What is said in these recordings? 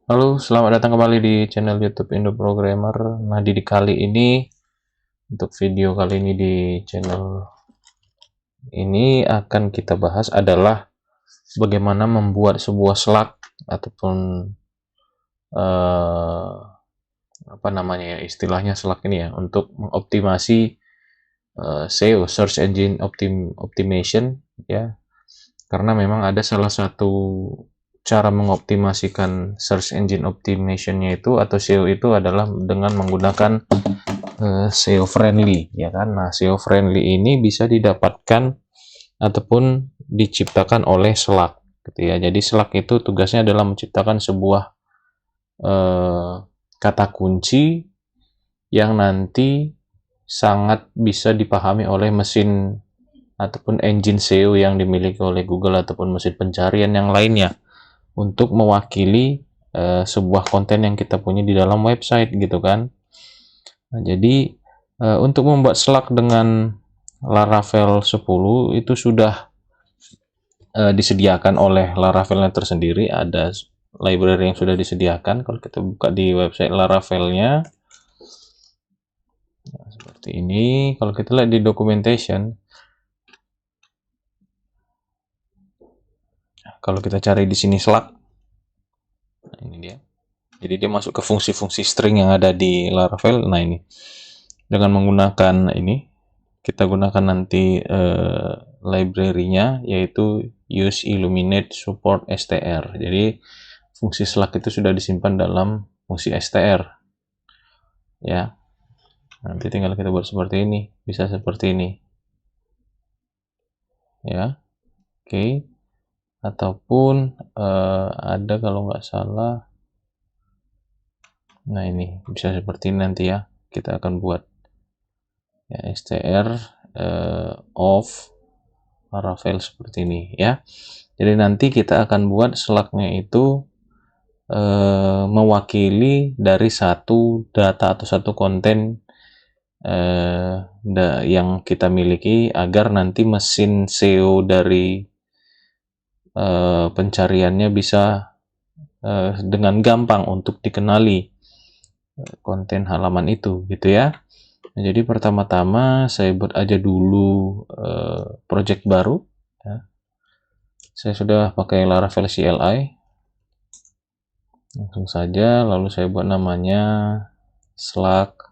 Halo, selamat datang kembali di channel YouTube Indo Programmer. Nah, di kali ini, untuk video kali ini di channel ini akan kita bahas adalah bagaimana membuat sebuah Slack ataupun eh, apa namanya ya, istilahnya Slack ini ya, untuk mengoptimasi SEO, Search Engine Optimization ya. Karena memang ada salah satu cara mengoptimasikan Search Engine Optimization-nya itu atau SEO itu adalah dengan menggunakan SEO friendly ya kan. Nah, SEO friendly ini bisa didapatkan ataupun diciptakan oleh Slack gitu ya. Jadi Slack itu tugasnya adalah menciptakan sebuah kata kunci yang nanti sangat bisa dipahami oleh mesin ataupun engine SEO yang dimiliki oleh Google ataupun mesin pencarian yang lainnya untuk mewakili sebuah konten yang kita punya di dalam website gitu kan. Nah, jadi untuk membuat Slack dengan Laravel 10 itu sudah disediakan oleh Laravelnya tersendiri, ada library yang sudah disediakan. Kalau kita buka di website Laravelnya, nah, seperti ini. Kalau kita lihat di documentation, kalau kita cari di sini Slack, nah ini dia. Jadi dia masuk ke fungsi-fungsi string yang ada di Laravel. Nah ini, dengan menggunakan ini, kita gunakan nanti library-nya, yaitu use illuminate support str. Jadi fungsi Slack itu sudah disimpan dalam fungsi str ya. Nanti tinggal kita buat seperti ini, bisa seperti ini ya. Oke. Ataupun ada kalau nggak salah, nah ini bisa seperti ini nanti ya, kita akan buat ya, str of Laravel seperti ini ya. Jadi nanti kita akan buat Slack-nya itu mewakili dari satu data atau satu konten yang kita miliki, agar nanti mesin SEO dari pencariannya bisa dengan gampang untuk dikenali konten halaman itu gitu ya. Nah, jadi pertama-tama saya buat aja dulu project baru ya. Saya sudah pakai Laravel CLI, langsung saja, lalu saya buat namanya Slack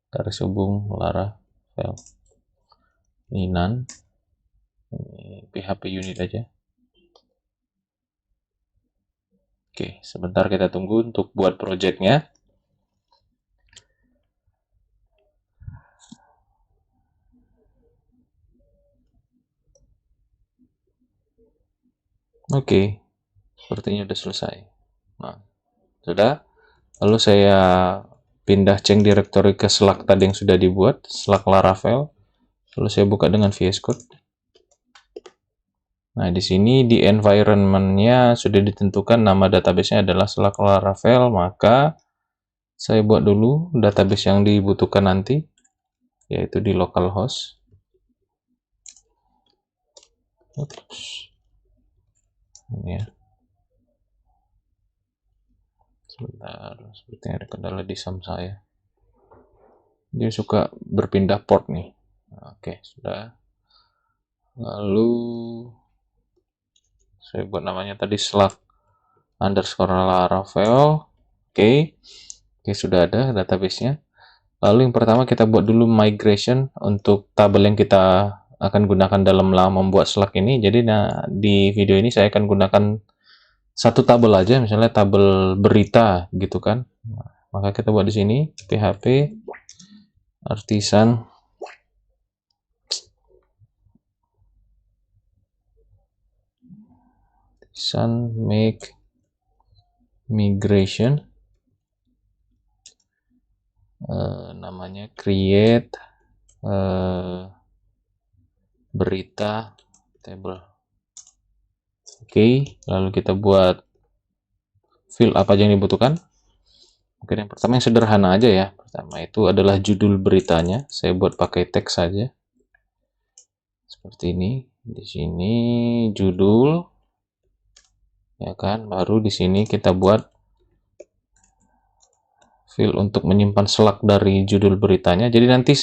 garis hubung Laravel inan, ini PHP unit aja. Oke, sebentar kita tunggu untuk buat projectnya. Oke, sepertinya sudah selesai. Nah, sudah. Lalu saya pindah change directory ke Slack tadi yang sudah dibuat, Slack Laravel. Lalu saya buka dengan VS Code. Nah, di sini di environment-nya sudah ditentukan nama database-nya adalah Slack Laravel, maka saya buat dulu database yang dibutuhkan nanti, yaitu di localhost. Ini ya. Sebentar, sepertinya ada kendala di SAM saya. Dia suka berpindah port nih. Oke, sudah. Lalu saya buat namanya tadi Slack underscore Laravel. Oke, sudah ada database-nya. Lalu yang pertama kita buat dulu migration untuk tabel yang kita akan gunakan dalam membuat Slack ini. Jadi di video ini saya akan gunakan satu tabel aja, misalnya tabel berita gitu kan. Maka kita buat di sini php artisan make migration, namanya create berita table. Oke, lalu kita buat field apa aja yang dibutuhkan. Mungkin yang pertama yang sederhana aja ya. Pertama itu adalah judul beritanya. Saya buat pakai teks saja. Seperti ini. Di sini judul. ya kan. Baru di sini kita buat field untuk menyimpan selak dari judul beritanya. Jadi nanti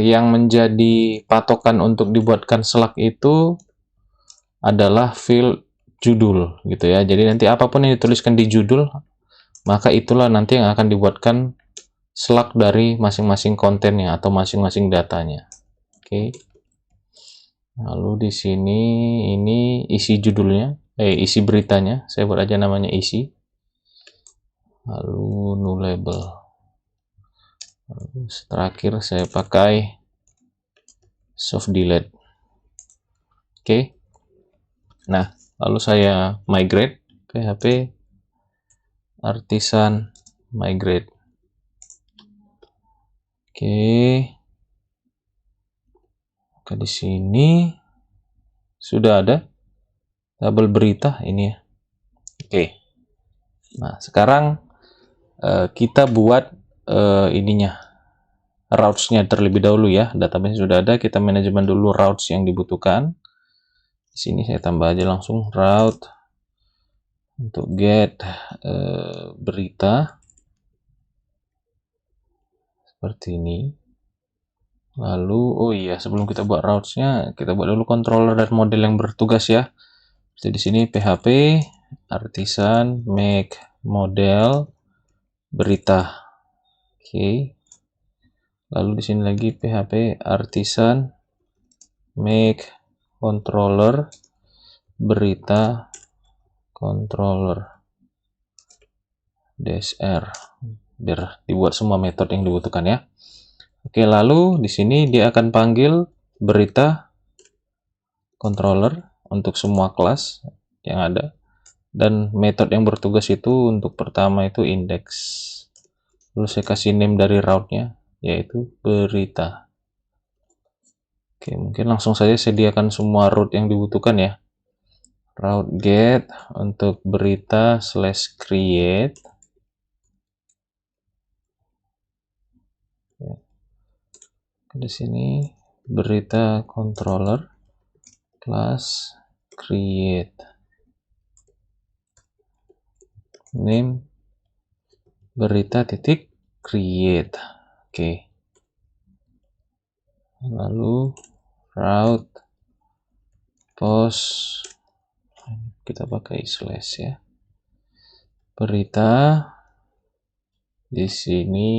yang menjadi patokan untuk dibuatkan selak itu adalah field judul gitu ya. Jadi nanti apapun yang dituliskan di judul, maka itulah nanti yang akan dibuatkan selak dari masing-masing kontennya atau masing-masing datanya. Oke. Lalu di sini ini isi judulnya, isi beritanya. Saya buat aja namanya isi. Lalu new label. Lalu terakhir saya pakai soft delete. Oke. Nah, lalu saya migrate PHP artisan migrate. Oke. Oke, di sini sudah ada tabel berita ini ya. Oke. Nah, sekarang kita buat ininya, routes-nya terlebih dahulu ya. Database sudah ada, kita manajemen dulu routes yang dibutuhkan. Di sini saya tambah aja langsung route untuk get berita seperti ini. Lalu, oh iya, sebelum kita buat routes-nya, kita buat dulu controller dan model yang bertugas ya. Jadi di sini PHP artisan make model berita. Oke. Lalu di sini lagi PHP artisan make controller berita controller -r, biar dibuat semua metode yang dibutuhkan ya. Oke, lalu di sini dia akan panggil berita controller untuk semua kelas yang ada, dan metode yang bertugas itu untuk pertama itu index. Lalu saya kasih name dari route-nya yaitu berita. Oke, mungkin langsung saja sediakan semua route yang dibutuhkan ya. Route get untuk berita /create. Di sini berita controller class create name berita titik create. Oke. Lalu route post kita pakai slash ya. Berita di sini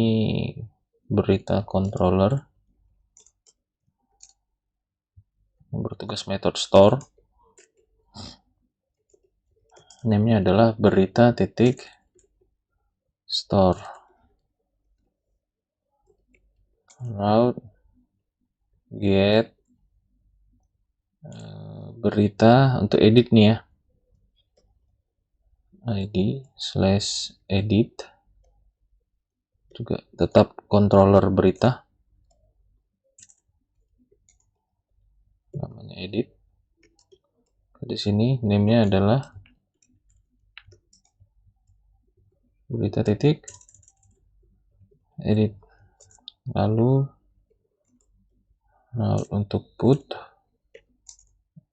berita controller yang bertugas metode store. Name-nya adalah berita titik store. Route get berita untuk edit nih ya, id/edit juga tetap controller berita, namanya edit. Di sini name-nya adalah berita titik edit. Lalu untuk put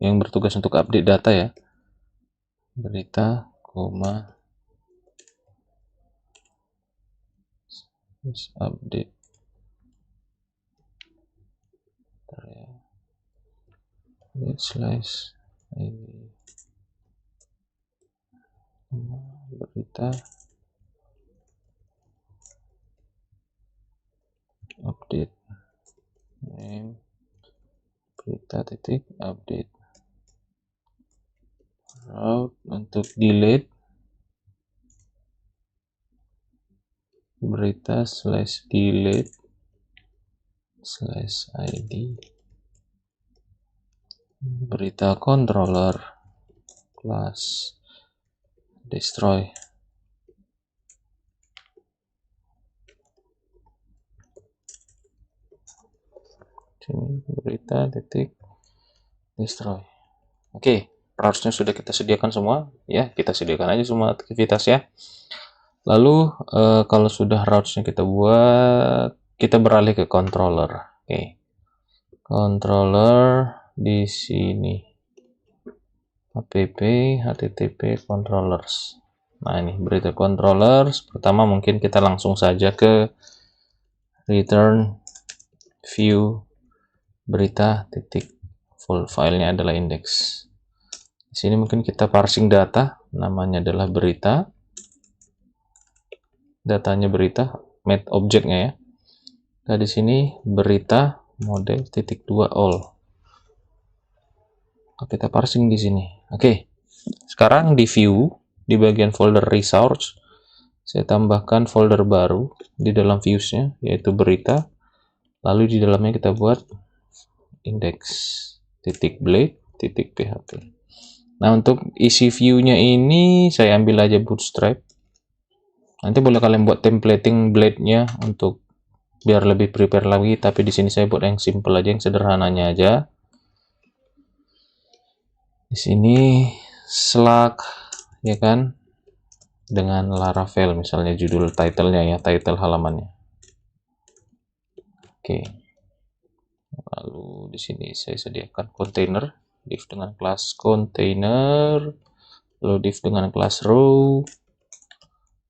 yang bertugas untuk update data ya, berita update slash berita update name berita titik update. Route untuk delete berita /delete /id berita controller class destroy. Sini berita titik destroy. Oke, routes-nya sudah kita sediakan semua ya, kita sediakan aja semua aktivitas ya. Lalu kalau sudah routes-nya kita buat, kita beralih ke controller. Oke. Controller di sini app http controllers. Nah, ini berita controllers. Pertama mungkin kita langsung saja ke return view berita titik full filenya adalah index. Di sini mungkin kita parsing data, namanya adalah berita. Datanya berita, met objeknya ya. Nah, di sini berita model titik 2 all. Kita parsing di sini. Oke. Sekarang di view, di bagian folder resource, saya tambahkan folder baru di dalam views-nya, yaitu berita. Lalu di dalamnya kita buat index.blade.php. Nah, untuk isi view-nya ini saya ambil aja Bootstrap. Nanti boleh kalian buat templating blade-nya untuk biar lebih prepare lagi, tapi di sini saya buat yang simple aja, yang sederhananya aja. Di sini Slack, ya kan, dengan Laravel misalnya judul title-nya ya, title halamannya. Oke. Lalu di sini saya sediakan container, div dengan kelas container, lalu div dengan kelas row,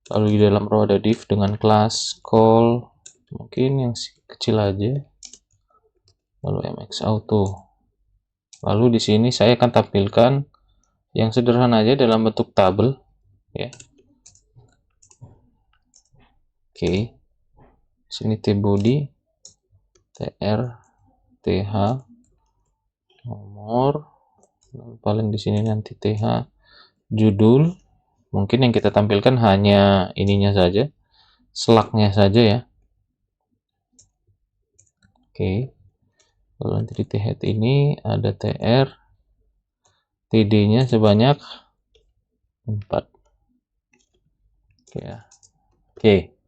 lalu di dalam row ada div dengan kelas call, mungkin yang kecil aja, lalu mx auto. Lalu di sini saya akan tampilkan yang sederhana aja dalam bentuk tabel, ya. Oke. Sini tbody, tr, th, nomor, lalu paling di sini nanti th, judul. Mungkin yang kita tampilkan hanya ininya saja, Slack-nya saja ya. Oke. Lalu nanti di th ini ada tr, td-nya sebanyak 4. Oke ya. Oke.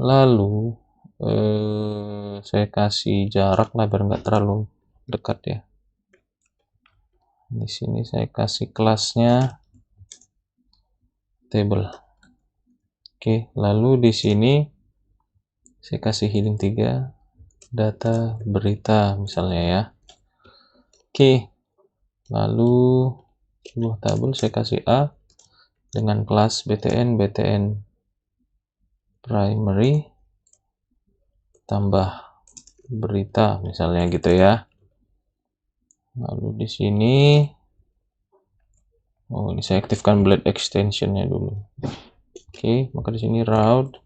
Lalu saya kasih jarak lah biar nggak terlalu dekat ya. Di sini saya kasih kelasnya table. Oke, lalu di sini saya kasih heading 3 data berita misalnya ya. Oke. Lalu sebuah tabel saya kasih A dengan kelas btn primary tambah berita misalnya gitu ya. Lalu di sini ini saya aktifkan blade extensionnya dulu. Oke, maka di sini route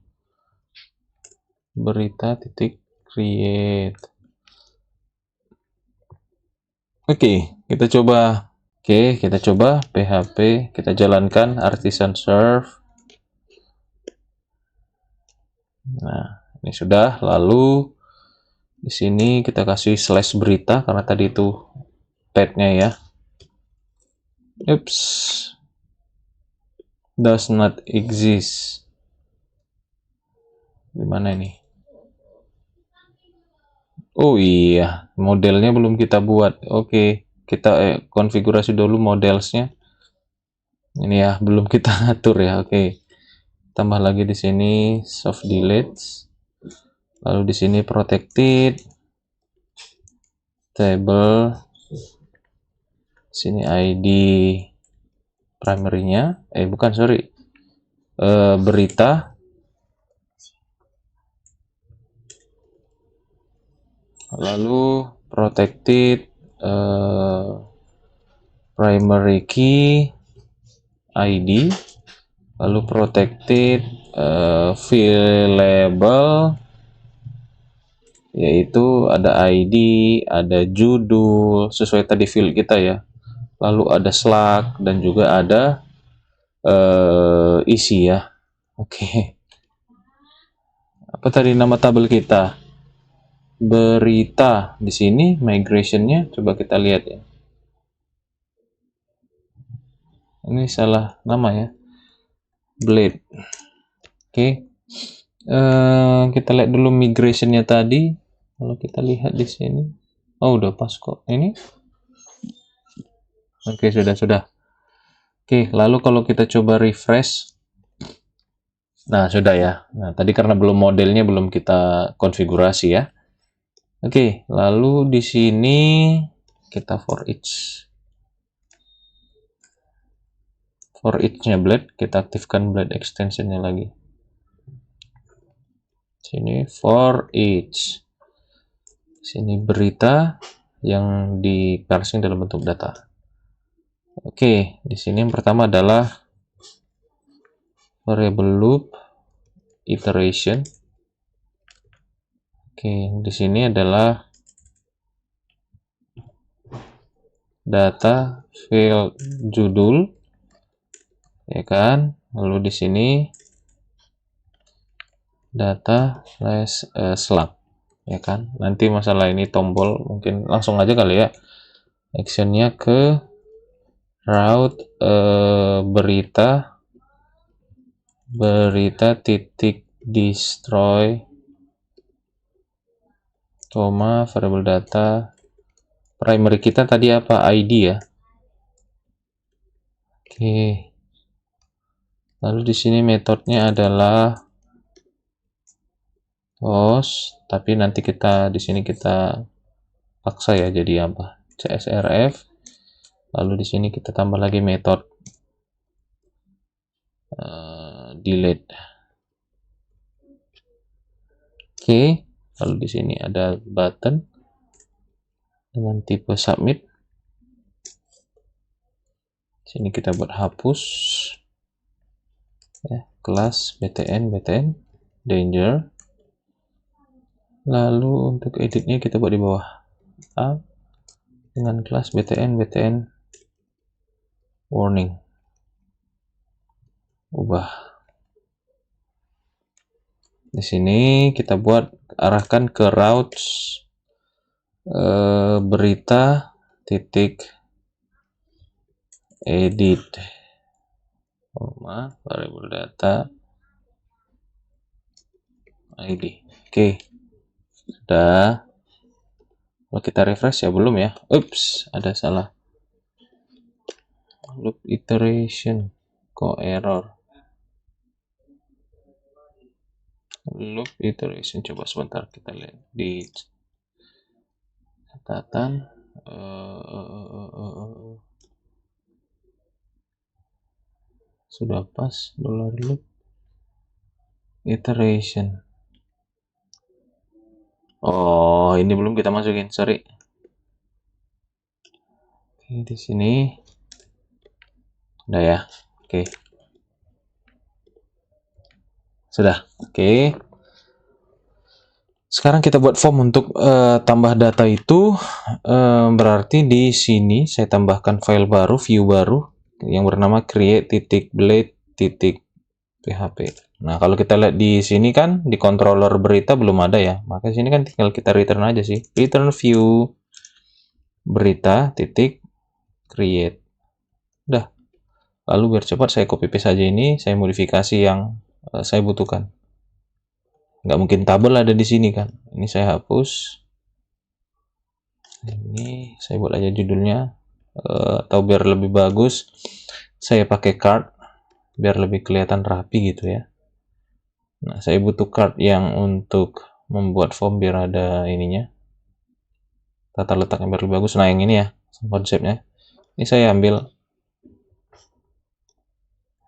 berita titik create. Oke, kita coba. Oke, kita coba PHP, kita jalankan artisan serve. Nah, ini sudah. Lalu di sini kita kasih slash berita karena tadi itu tag-nya ya. Oops. Does not exist. Gimana ini? Oh iya, modelnya belum kita buat. Oke, kita konfigurasi dulu modelsnya. Ini ya, belum kita atur ya. Oke. Tambah lagi di sini soft delete. Lalu di sini protected table. Sini ID primary-nya. Bukan, sorry. Berita. Lalu protected primary key ID, lalu protected field label, yaitu ada ID, ada judul sesuai tadi field kita ya, lalu ada Slack dan juga ada isi ya. Oke. Apa tadi nama tabel kita? Berita. Di sini migration-nya coba kita lihat ya. Ini salah nama ya. Blade. Oke. Kita lihat dulu migration-nya tadi. Kalau kita lihat di sini. Oh, udah pas kok. Ini. Oke, sudah. Oke, lalu kalau kita coba refresh. Nah, sudah ya. Nah, tadi karena belum modelnya belum kita konfigurasi ya. Oke, lalu di sini kita for each. For each-nya blade, kita aktifkan blade extension-nya lagi. Sini for each. Sini berita yang di parsing dalam bentuk data. Oke, di sini yang pertama adalah variable loop iteration. Oke, di sini adalah data field judul, ya kan? Lalu di sini data slug, ya kan? Nanti masalah ini tombol mungkin langsung aja kali ya. Actionnya ke route berita titik destroy, variable data. Primary kita tadi apa? ID ya. Oke. Lalu di sini metodenya adalah host, tapi nanti kita di sini kita paksa ya jadi apa? CSRF. Lalu di sini kita tambah lagi metode delete. Oke. Lalu di sini ada button dengan tipe submit. Sini kita buat hapus ya, kelas btn danger. Lalu untuk editnya kita buat di bawah A dengan kelas btn warning. Ubah. Di sini kita buat arahkan ke routes berita titik edit, variable data ID. Oke, sudah. Kalau kita refresh ya belum ya. Ups, ada salah. Loop iteration kok error. Loop iteration, coba sebentar kita lihat di catatan. Sudah pas $loop iteration. Oh, ini belum kita masukin, sorry. Oke, di sini udah ya. Oke. Sudah. Oke. Sekarang kita buat form untuk tambah data itu. Berarti di sini saya tambahkan file baru, view baru yang bernama create.blade.php. Nah, kalau kita lihat di sini kan di controller berita belum ada ya. Maka sini kan tinggal kita return aja sih. Return view berita.create. Udah. Lalu biar cepat saya copy paste saja ini, saya modifikasi yang saya butuhkan. Nggak mungkin tabel ada di sini kan. Ini saya hapus. Ini saya buat aja judulnya, atau biar lebih bagus saya pakai card biar lebih kelihatan rapi gitu ya. Nah, saya butuh card yang untuk membuat form biar ada ininya, tata letaknya biar lebih bagus. Nah, yang ini ya konsepnya. Ini saya ambil,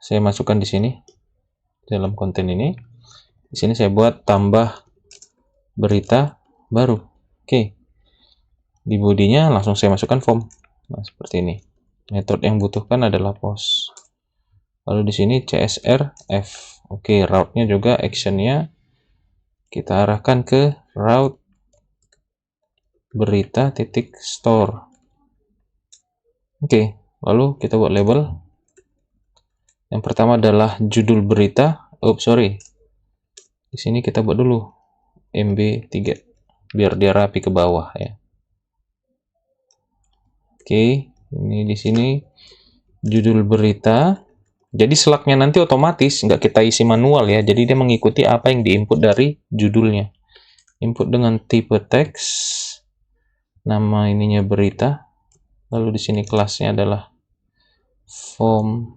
saya masukkan di sini dalam konten ini. Di sini saya buat tambah berita baru. Oke. Di bodinya langsung saya masukkan form. Nah, seperti ini. Metode yang butuhkan adalah post. Lalu di sini CSRF. Oke, route-nya juga actionnya kita arahkan ke route berita titik store. Oke, lalu kita buat label. Yang pertama adalah judul berita. Di sini kita buat dulu MB3 biar dia rapi ke bawah ya. Oke, ini di sini judul berita. Jadi slug-nya nanti otomatis nggak kita isi manual ya. Jadi dia mengikuti apa yang diinput dari judulnya. Input dengan tipe teks, nama ininya berita. Lalu di sini kelasnya adalah form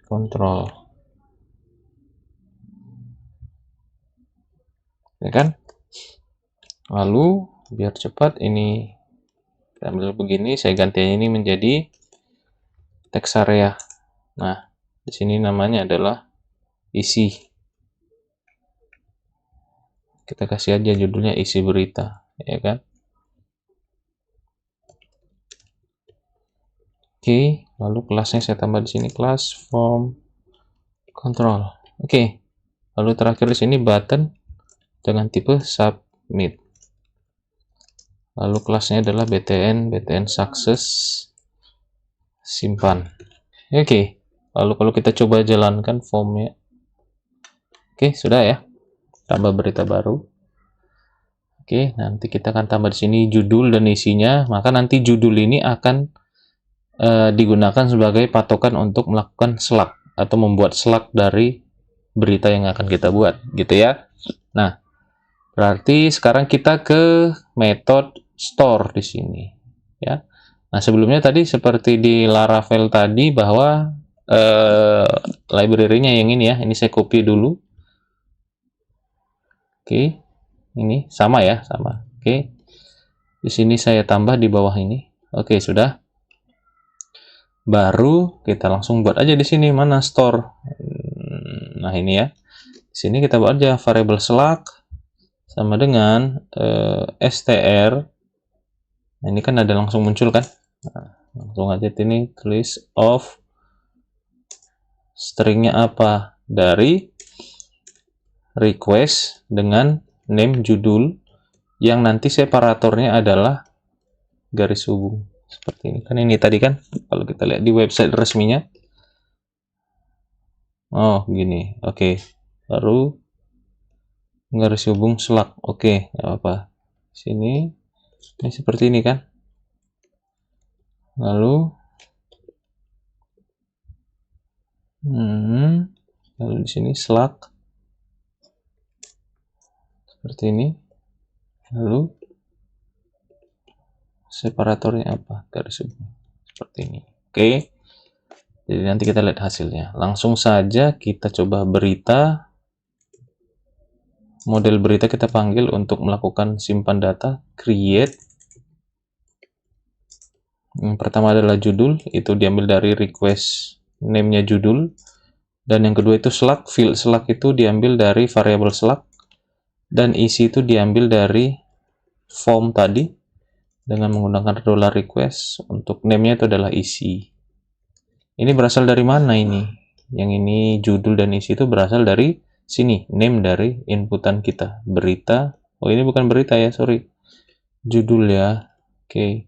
control. Ya kan? Lalu biar cepat ini kita ambil begini, saya ganti ini menjadi teks area. Nah, Di sini namanya adalah isi. Kita kasih aja judulnya isi berita, ya kan? Oke, lalu kelasnya saya tambah di sini kelas form control. Oke. Lalu terakhir di sini button dengan tipe submit. Lalu kelasnya adalah btn success simpan. Oke. Lalu kalau kita coba jalankan formnya. Oke, sudah ya. Tambah berita baru. Oke, nanti kita akan tambah di sini judul dan isinya. Maka nanti judul ini akan digunakan sebagai patokan untuk melakukan slug atau membuat slug dari berita yang akan kita buat, gitu ya. Nah, berarti sekarang kita ke metode store di sini, ya. Nah, sebelumnya tadi seperti di Laravel tadi bahwa library-nya yang ini ya. Ini saya copy dulu. Oke. Ini sama ya, sama. Oke. Di sini saya tambah di bawah ini. Oke, sudah. Baru kita langsung buat aja di sini mana store. Nah, ini ya. Di sini kita buat aja variable slug sama dengan str. Nah, ini kan ada langsung muncul kan. Nah, langsung aja ini tulis of stringnya apa dari request dengan name judul yang nanti separatornya adalah garis hubung seperti ini kan. Ini tadi kan kalau kita lihat di website resminya. Oh gini. Oke. Baru garis hubung slug. Oke, nggak apa sini ini seperti ini kan. Lalu lalu di sini slug seperti ini. Lalu separatornya apa? Garis hubung seperti ini. Oke. Jadi nanti kita lihat hasilnya. Langsung saja kita coba berita. Model berita kita panggil untuk melakukan simpan data, create. Yang pertama adalah judul, itu diambil dari request name-nya judul. Dan yang kedua itu slug, field slug itu diambil dari variable slug. Dan isi itu diambil dari form tadi dengan menggunakan $request. Untuk name-nya itu adalah isi. Ini berasal dari mana ini? Yang ini judul dan isi itu berasal dari sini, name dari inputan kita, berita. Oh, ini bukan berita ya, sorry. Judul ya. Oke.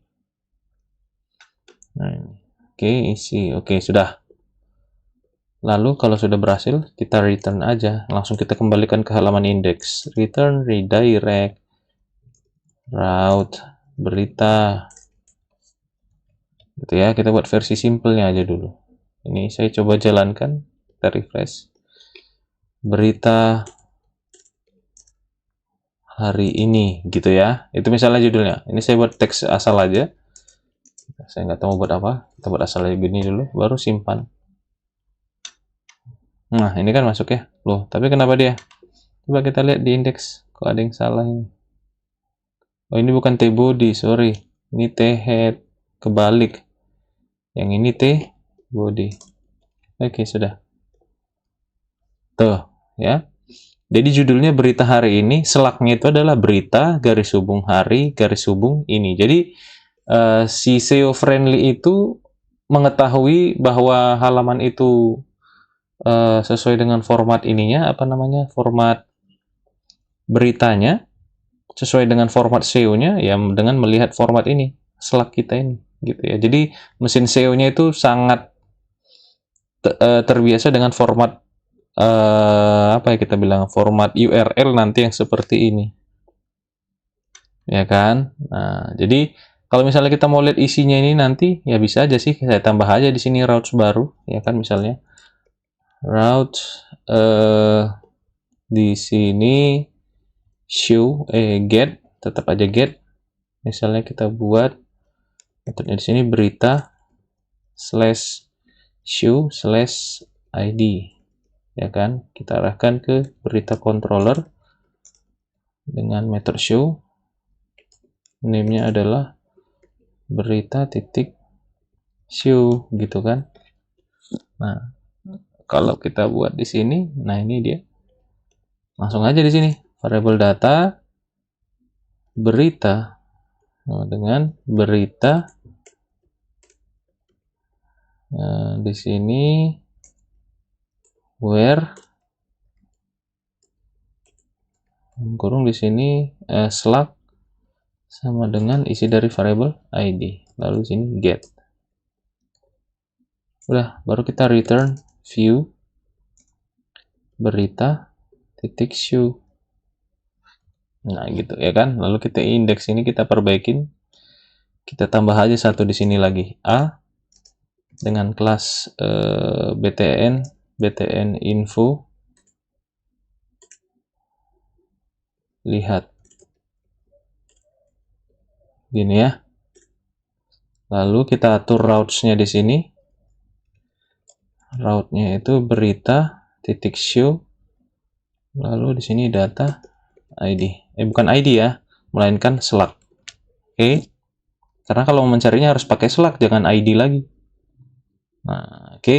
Nah, ini. Oke, isi. Oke, sudah. Lalu kalau sudah berhasil, kita return aja. Langsung kita kembalikan ke halaman index. Return, redirect, route, berita. Gitu ya, kita buat versi simpelnya aja dulu. Ini saya coba jalankan, kita refresh. Berita hari ini, gitu ya. Itu misalnya judulnya. Ini saya buat teks asal aja. Saya nggak tahu buat apa. Kita buat asal aja gini dulu, baru simpan. Nah, ini kan masuk ya. Loh, tapi kenapa dia? Coba kita lihat di indeks. Kok ada yang salah ini? Oh, ini bukan T body, sorry. Ini T head, kebalik. Yang ini T body. Oke, sudah. Tuh, ya. Jadi judulnya berita hari ini, slugnya itu adalah berita, garis hubung hari, garis hubung ini. Jadi si SEO friendly itu mengetahui bahwa halaman itu sesuai dengan format ininya, apa namanya, format beritanya, sesuai dengan format SEO-nya, ya dengan melihat format ini, slug kita ini, gitu ya. Jadi mesin SEO-nya itu sangat terbiasa dengan format apa ya kita bilang, format URL nanti yang seperti ini, ya kan. Nah, jadi kalau misalnya kita mau lihat isinya ini nanti, ya bisa aja sih saya tambah aja di sini routes baru, ya kan, misalnya route di sini show get, tetap aja get. Misalnya kita buat metodenya di sini berita slash show slash id, ya kan. Kita arahkan ke berita controller dengan metode show, name-nya adalah berita titik show, gitu kan. Nah, kalau kita buat di sini, nah ini dia. Langsung aja di sini, variabel data berita dengan berita. Nah, di sini where kurung di sini slug sama dengan isi dari variabel ID. Lalu di sini get. Udah, baru kita return view berita titik show. Nah, gitu ya kan. Lalu kita indeks ini kita perbaikin. Kita tambah aja satu di sini lagi. A dengan kelas btn info. Lihat. Gini ya. Lalu kita atur routes-nya di sini. Route-nya itu berita titik show. Lalu di sini data ID. Bukan ID ya, melainkan slug. Oke. Karena kalau mau mencarinya harus pakai slug, jangan ID lagi. Nah, oke.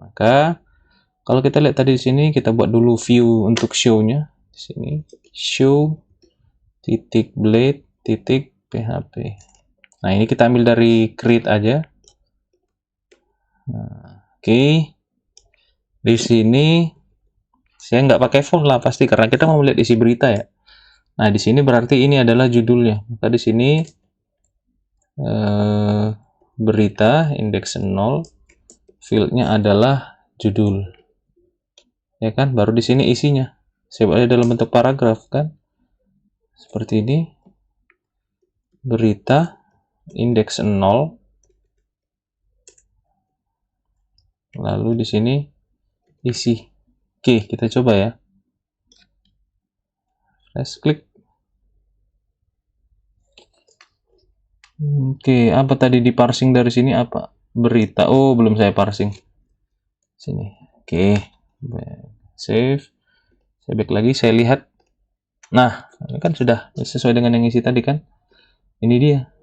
Maka kalau kita lihat tadi di sini, kita buat dulu view untuk show-nya. Di sini show titik blade titik php. Nah, ini kita ambil dari create aja. Nah, oke. Di sini saya nggak pakai font lah pasti karena kita mau lihat isi berita ya. Nah, di sini berarti ini adalah judulnya. Maka di sini berita indeks 0, fieldnya adalah judul. Ya kan? Baru di sini isinya. Saya buat dalam bentuk paragraf kan. Seperti ini. Berita indeks 0. Lalu di sini isi. Oke, kita coba ya. Let's klik. Oke, apa tadi di parsing dari sini apa? Berita. Oh, belum saya parsing. Sini. Oke. Save. Saya back lagi, saya lihat. Nah, ini kan sudah sesuai dengan yang isi tadi kan. Ini dia.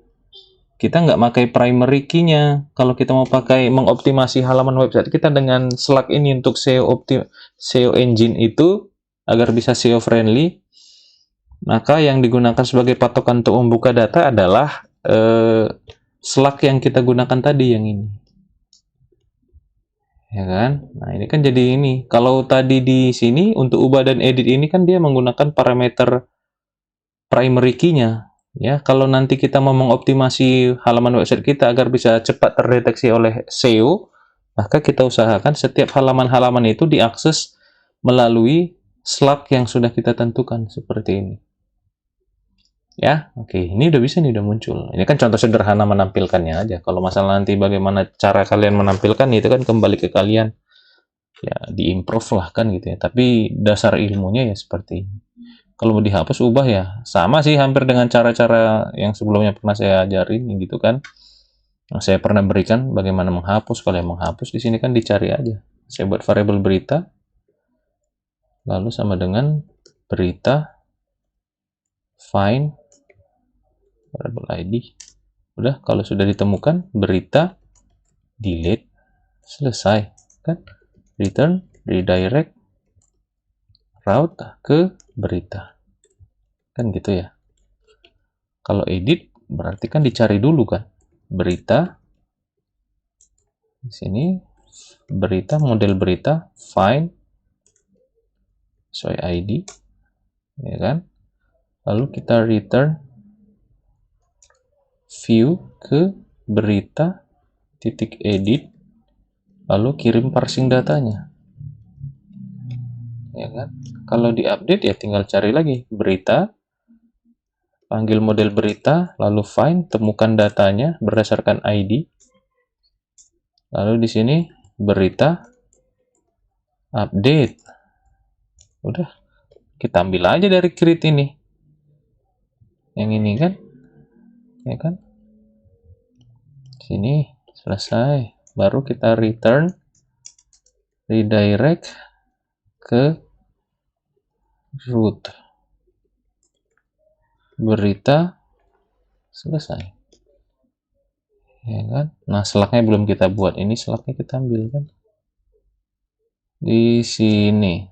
Kita nggak pakai primary key-nya. Kalau kita mau pakai mengoptimasi halaman website kita dengan Slack ini untuk SEO engine itu agar bisa SEO friendly, maka yang digunakan sebagai patokan untuk membuka data adalah Slack yang kita gunakan tadi yang ini. Ya kan? Nah, ini kan jadi ini. Kalau tadi di sini untuk ubah dan edit ini kan dia menggunakan parameter primary key-nya. Ya, kalau nanti kita mau mengoptimasi halaman website kita agar bisa cepat terdeteksi oleh SEO, maka kita usahakan setiap halaman-halaman itu diakses melalui slug yang sudah kita tentukan seperti ini. Ya, oke, ini udah bisa nih, udah muncul. Ini kan contoh sederhana menampilkannya aja. Kalau masalah nanti bagaimana cara kalian menampilkan itu kan kembali ke kalian. Ya, diimprove lah kan gitu ya. Tapi dasar ilmunya ya seperti ini. Kalau mau dihapus ubah ya sama sih hampir dengan cara-cara yang sebelumnya pernah saya ajarin gitu kan. Saya pernah berikan bagaimana menghapus. Kalau yang menghapus di sini kan dicari aja. Saya buat variabel berita lalu sama dengan berita find variabel ID. Udah, kalau sudah ditemukan berita delete, selesai kan. Return, redirect route ke berita. Kan gitu ya. Kalau edit berarti kan dicari dulu kan berita. Di sini berita, model berita, find sesuai ID, ya kan? Lalu kita return view ke berita titik edit, lalu kirim parsing datanya, ya kan? Kalau diupdate ya tinggal cari lagi berita, panggil model berita, lalu find, temukan datanya berdasarkan ID, lalu di sini berita update. Udah, kita ambil aja dari create ini. Yang ini kan? Ya kan? Sini selesai. Baru kita return, redirect ke root. Berita selesai. ya kan. Nah, Slack-nya belum kita buat, ini Slack-nya kita ambil kan di sini.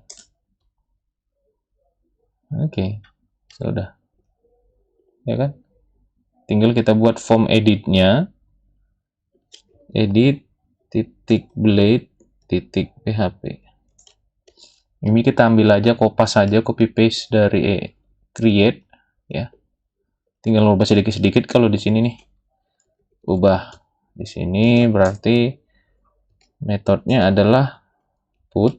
Oke, sudah, ya kan. Tinggal kita buat form editnya, edit titik blade titik php. Ini kita ambil aja, kopas saja, copy paste dari create, ya. Tinggal ubah sedikit-sedikit. Kalau di sini nih, ubah di sini berarti metodenya adalah put.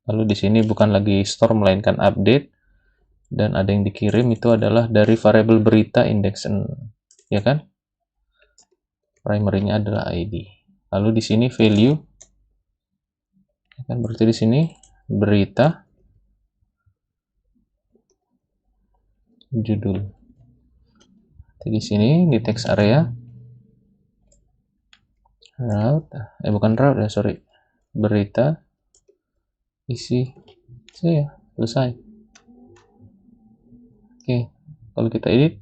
Lalu di sini bukan lagi store melainkan update, dan ada yang dikirim itu adalah dari variabel berita indexen, ya kan? Primary-nya adalah ID. Lalu di sini value, ya kan, berarti di sini berita judul. Di sini di text area route, bukan route ya, sorry, berita isi saya, selesai. Oke, kalau kita edit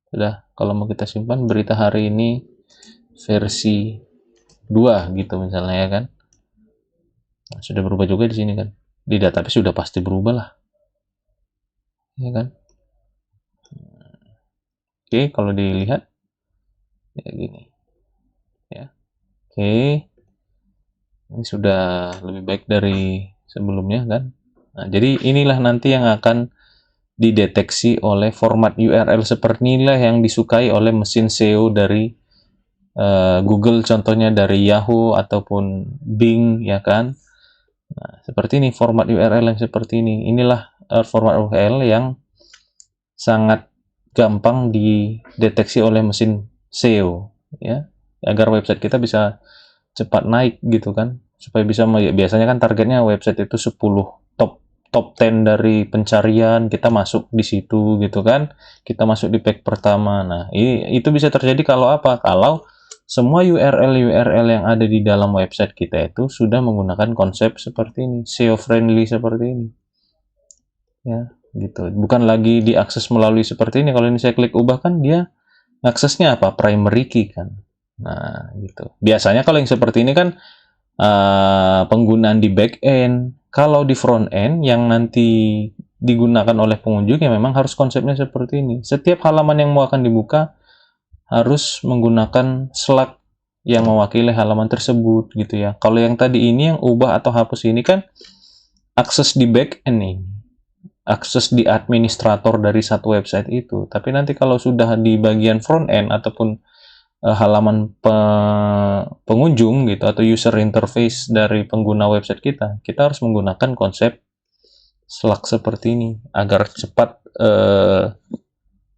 sudah. Kalau mau kita simpan berita hari ini versi 2 gitu misalnya, ya kan. Nah, sudah berubah juga di sini kan, di database sudah pasti berubah lah, ya kan. Oke, kalau dilihat ya gini ya. Oke, ini sudah lebih baik dari sebelumnya kan. Nah, jadi inilah nanti yang akan dideteksi oleh format URL seperti inilah yang disukai oleh mesin SEO dari Google, contohnya dari Yahoo ataupun Bing, ya kan. Nah, seperti ini format URL yang seperti ini. Inilah format URL yang sangat gampang dideteksi oleh mesin SEO, ya, agar website kita bisa cepat naik gitu kan, supaya bisa, biasanya kan targetnya website itu 10 top 10 dari pencarian, kita masuk di situ gitu kan, kita masuk di page pertama. Nah, itu bisa terjadi kalau apa? Kalau semua URL yang ada di dalam website kita itu sudah menggunakan konsep seperti ini, SEO friendly seperti ini, ya gitu. Bukan lagi diakses melalui seperti ini. Kalau ini saya klik ubah kan dia aksesnya apa? Primary key kan. Nah, gitu. Biasanya kalau yang seperti ini kan penggunaan di back end. Kalau di front end yang nanti digunakan oleh pengunjung ya memang harus konsepnya seperti ini. Setiap halaman yang mau akan dibuka harus menggunakan Slack yang mewakili halaman tersebut gitu ya. Kalau yang tadi ini yang ubah atau hapus ini kan akses di back end nih, akses di administrator dari satu website itu. Tapi nanti kalau sudah di bagian front end ataupun halaman pengunjung gitu atau user interface dari pengguna website kita harus menggunakan konsep Slack seperti ini agar cepat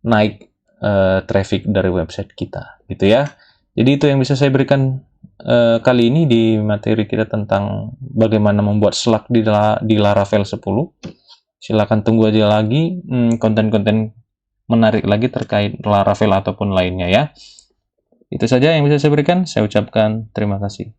naik traffic dari website kita gitu ya. Jadi itu yang bisa saya berikan kali ini di materi kita tentang bagaimana membuat Slack di Laravel 10. Silakan tunggu aja lagi konten-konten menarik lagi terkait Laravel ataupun lainnya ya. Itu saja yang bisa saya berikan. Saya ucapkan terima kasih.